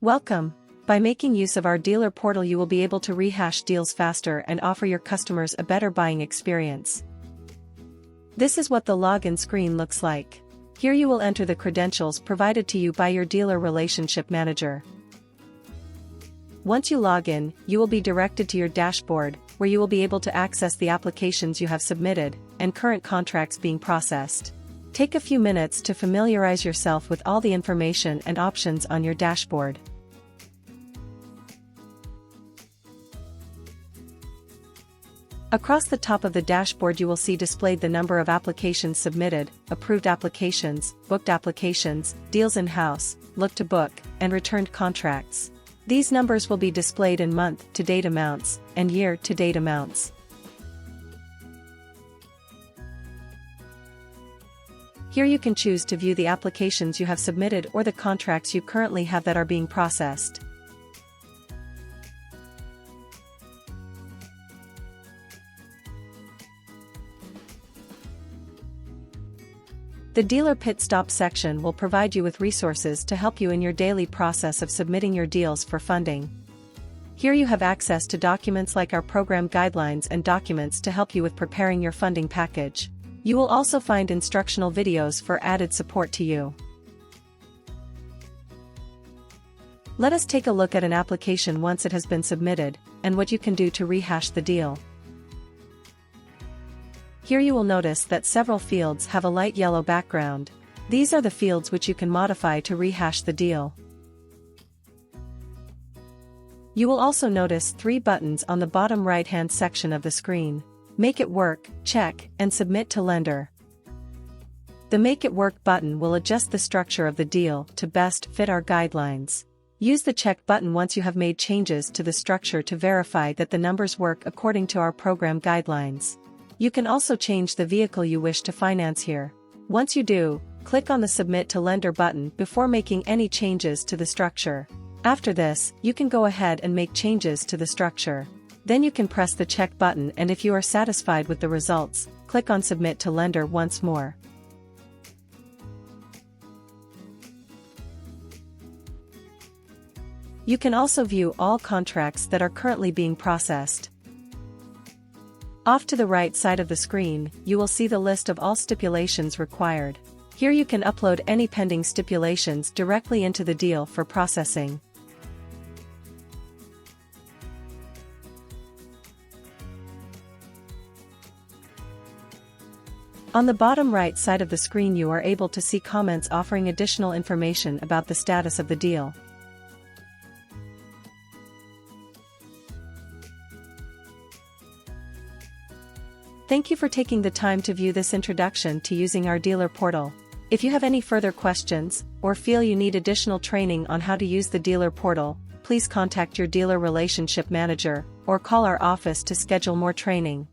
Welcome! By making use of our dealer portal, you will be able to rehash deals faster and offer your customers a better buying experience. This is what the login screen looks like. Here you will enter the credentials provided to you by your dealer relationship manager. Once you log in, you will be directed to your dashboard, where you will be able to access the applications you have submitted and current contracts being processed. Take a few minutes to familiarize yourself with all the information and options on your dashboard. Across the top of the dashboard you will see displayed the number of applications submitted, approved applications, booked applications, deals in-house, look-to-book, and returned contracts. These numbers will be displayed in month-to-date amounts and year-to-date amounts. Here you can choose to view the applications you have submitted or the contracts you currently have that are being processed. The Dealer Pit Stop section will provide you with resources to help you in your daily process of submitting your deals for funding. Here you have access to documents like our program guidelines and documents to help you with preparing your funding package. You will also find instructional videos for added support to you. Let us take a look at an application once it has been submitted, and what you can do to rehash the deal. Here you will notice that several fields have a light yellow background. These are the fields which you can modify to rehash the deal. You will also notice 3 buttons on the bottom right-hand section of the screen: Make It Work, Check, and Submit to Lender. The Make It Work button will adjust the structure of the deal to best fit our guidelines. Use the Check button once you have made changes to the structure to verify that the numbers work according to our program guidelines. You can also change the vehicle you wish to finance here. Once you do, click on the Submit to Lender button before making any changes to the structure. After this, you can go ahead and make changes to the structure. Then you can press the Check button, and if you are satisfied with the results, click on Submit to Lender once more. You can also view all contracts that are currently being processed. Off to the right side of the screen, you will see the list of all stipulations required. Here you can upload any pending stipulations directly into the deal for processing. On the bottom right side of the screen you are able to see comments offering additional information about the status of the deal. Thank you for taking the time to view this introduction to using our dealer portal. If you have any further questions, or feel you need additional training on how to use the dealer portal, please contact your dealer relationship manager, or call our office to schedule more training.